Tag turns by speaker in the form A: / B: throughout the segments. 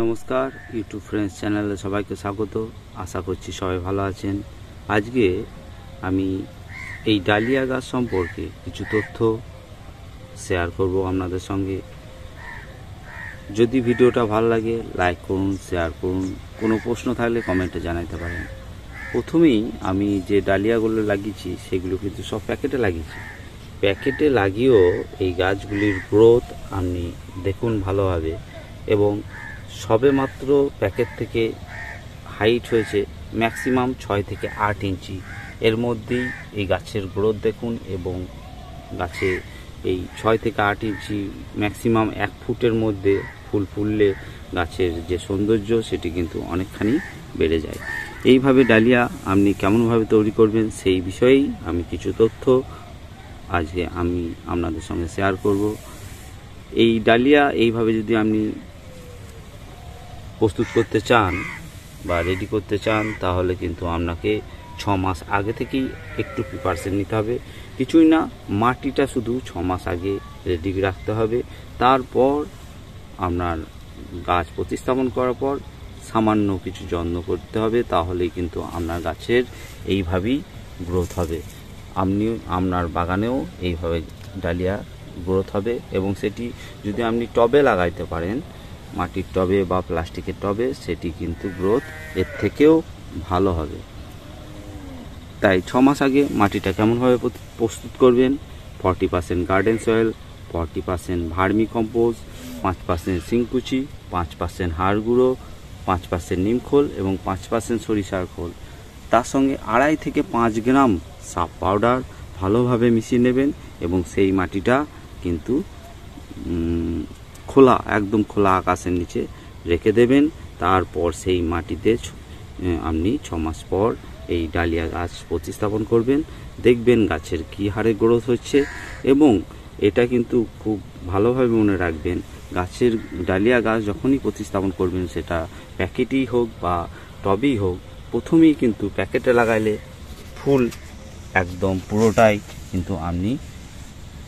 A: নমস্কার YouTube friends চ্যানেলে সবাইকে স্বাগত। আশা করছি সবাই ভালো আছেন। আজকে আমি এই ডালিয়া গাছ সম্পর্কে কিছু তথ্য শেয়ার করব আপনাদের সঙ্গে। যদি ভিডিওটা ভালো লাগে লাইক করুন, শেয়ার করুন, কোনো প্রশ্ন থাকলে কমেন্টে জানাতে পারেন। প্রথমেই আমি যে ডালিয়াগুলো লাগিয়েছি সেগুলো কিন্তু সব প্যাকেটে লাগিয়েছি। প্যাকেটে লাগিয়েও এই গাছগুলির গ্রোথ আপনি দেখুন ভালোভাবে, এবং সবে মাত্র প্যাকেট থেকে হাইট হয়েছে ম্যাক্সিমাম 6 থেকে 8 ইঞ্চি। এর মধ্যেই এই গাছের গ্রোথ দেখুন, এবং গাছে এই 6 থেকে 8 ইঞ্চি ম্যাক্সিমাম 1 ফুটের মধ্যে ফুল ফুললে গাছের যে সৌন্দর্য সেটি কিন্তু অনেকখানি বেড়ে যায়। এইভাবে ডালিয়া আপনি কেমনভাবে তৈরি করবেন সেই বিষয়েই আমি কিছু তথ্য আজকে আমি আপনাদের সঙ্গে শেয়ার করব। এই ডালিয়া এইভাবে যদি আপনি প্রস্তুত করতে চান বা রেডি করতে চান তাহলে কিন্তু আপনাকে 6 মাস আগে থেকেই একটু প্রিপারেশন নিতে হবে। কিছুই না, মাটিটা শুধু 6 মাস আগে রেডি রাখতে হবে। তারপর আপনার গাছ প্রতিস্থাপন করার পর সামান্য কিছু যত্ন করতে হবে, তাহলেই কিন্তু আপনার গাছের এইভাবেই গ্রোথ হবে। আপনার বাগানেও এইভাবে ডালিয়া গ্রোথ হবে, এবং সেটি যদি আপনি টবে লাগাইতে পারেন, মাটির টবে বা প্লাস্টিকের টবে, সেটি কিন্তু গ্রোথ এর থেকেও ভালো হবে। তাই 6 মাস আগে মাটিটা কেমনভাবে প্রস্তুত করবেন: 40% গার্ডেন সয়েল, 40% ভার্মি কম্পোজ, 5% শিংকুচি, 5% হাড় গুঁড়ো, 5% নিমখোল এবং 5% সরিষার খোল। তার সঙ্গে 2.5 থেকে 5 গ্রাম সাপ পাউডার ভালোভাবে মিশিয়ে নেবেন, এবং সেই মাটিটা কিন্তু একদম খোলা আকাশের নিচে রেখে দেবেন। তারপর সেই মাটিতে আপনি 6 মাস পর এই ডালিয়া গাছ প্রতিস্থাপন করবেন। দেখবেন গাছের কী হারে গ্রোথ হচ্ছে, এবং এটা কিন্তু খুব ভালোভাবে মনে রাখবেন, গাছের ডালিয়া গাছ যখনই প্রতিস্থাপন করবেন, সেটা প্যাকেটেই হোক বা টবেই হোক, প্রথমেই কিন্তু প্যাকেটে লাগাইলে ফুল একদম পুরোটাই কিন্তু আপনি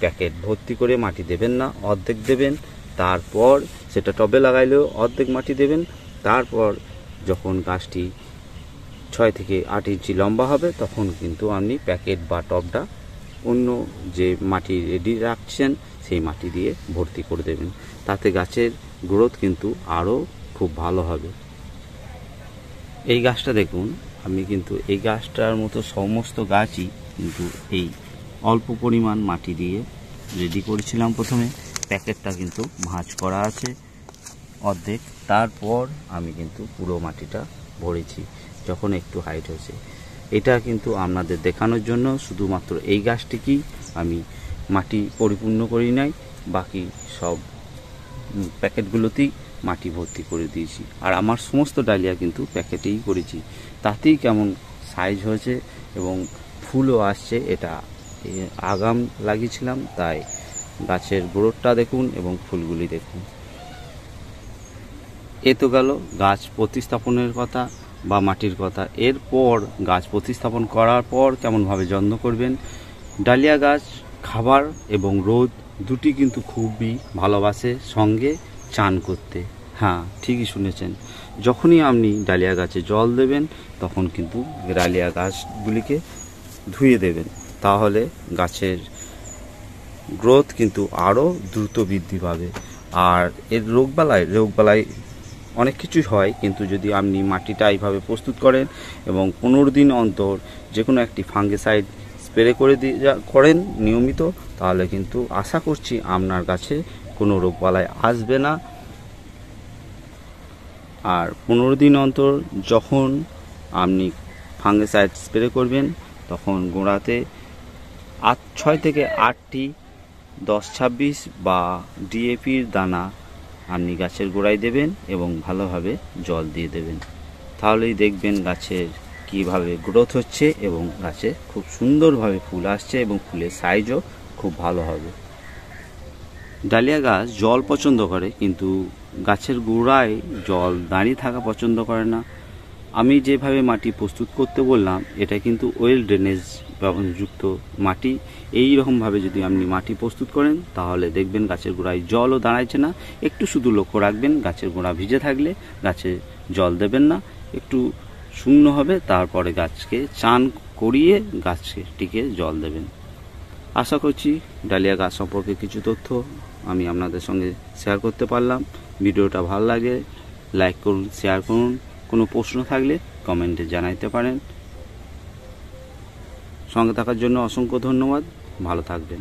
A: প্যাকেট ভর্তি করে মাটি দেবেন না, অর্ধেক দেবেন। তারপর সেটা টবে লাগাইলেও অর্ধেক মাটি দেবেন। তারপর যখন গাছটি 6 থেকে 8 ইঞ্চি লম্বা হবে তখন কিন্তু আপনি প্যাকেট বা টবটা অন্য যে মাটি রেডি রাখছেন সেই মাটি দিয়ে ভর্তি করে দেবেন। তাতে গাছের গ্রোথ কিন্তু আরও খুব ভালো হবে। এই গাছটা দেখুন, আমি কিন্তু এই গাছটার মতো সমস্ত গাছই কিন্তু এই অল্প পরিমাণ মাটি দিয়ে রেডি করেছিলাম। প্রথমে প্যাকেটটা কিন্তু ভাঁজ করা আছে অর্ধেক, তারপর আমি কিন্তু পুরো মাটিটা ভরেছি যখন একটু হাইট হয়েছে। এটা কিন্তু আপনাদের দেখানোর জন্য শুধুমাত্র এই গাছটিকেই আমি মাটি পরিপূর্ণ করি নাই, বাকি সব প্যাকেটগুলোতেই মাটি ভর্তি করে দিয়েছি। আর আমার সমস্ত ডালিয়া কিন্তু প্যাকেটেই করেছি, তাতেই কেমন সাইজ হয়েছে এবং ফুলও আসছে। এটা আগাম লাগিয়েছিলাম, তাই গাছের গ্রোথটা দেখুন এবং ফুলগুলি দেখুন। এ তো গেল গাছ প্রতিস্থাপনের কথা বা মাটির কথা। এরপর গাছ প্রতিস্থাপন করার পর কেমনভাবে যত্ন করবেন। ডালিয়া গাছ খাবার এবং রোদ দুটি কিন্তু খুবই ভালোবাসে, সঙ্গে চান করতে। হ্যাঁ, ঠিকই শুনেছেন, যখনই আপনি ডালিয়া গাছে জল দেবেন তখন কিন্তু ডালিয়া গাছগুলিকে ধুয়ে দেবেন, তাহলে গাছের গ্রোথ কিন্তু আরও দ্রুত বৃদ্ধি পাবে। আর এর রোগবালাই অনেক কিছুই হয়, কিন্তু যদি আপনি মাটিটা এইভাবে প্রস্তুত করেন এবং 15 দিন অন্তর যে কোনো একটি ফাঙ্গিসাইড স্প্রে করেন নিয়মিত, তাহলে কিন্তু আশা করছি আপনার গাছে কোনো রোগবালাই আসবে না। আর 15 দিন অন্তর যখন আপনি ফাঙ্গিসাইড স্প্রে করবেন তখন গোড়াতে 6 থেকে 8টি 10-26 বা ডিএপির দানা আপনি গাছের গোড়ায় দেবেন এবং ভালোভাবে জল দিয়ে দেবেন। তাহলেই দেখবেন গাছের কীভাবে গ্রোথ হচ্ছে এবং গাছে খুব সুন্দরভাবে ফুল আসছে এবং ফুলের সাইজও খুব ভালো হবে। ডালিয়া গাছ জল পছন্দ করে, কিন্তু গাছের গোড়ায় জল দাঁড়িয়ে থাকা পছন্দ করে না। আমি যেভাবে মাটি প্রস্তুত করতে বললাম এটা কিন্তু ওয়েল ড্রেনেজ যুক্ত মাটি। এই রকমভাবে যদি আপনি মাটি প্রস্তুত করেন তাহলে দেখবেন গাছের গোড়ায় জলও দাঁড়াচ্ছে না। একটু শুধু লক্ষ্য রাখবেন গাছের গোড়া ভিজে থাকলে গাছে জল দেবেন না, একটু শুকনো হবে, তারপরে গাছকে চান করিয়ে গাছটিকে জল দেবেন। আশা করছি ডালিয়া গাছ সম্পর্কে কিছু তথ্য আমি আপনাদের সঙ্গে শেয়ার করতে পারলাম। ভিডিওটা ভালো লাগে লাইক করুন, শেয়ার করুন। কোনো প্রশ্ন থাকলে কমেন্টে জানাইতে পারেন। সঙ্গে থাকার জন্য অসংখ্য ধন্যবাদ। ভালো থাকবেন।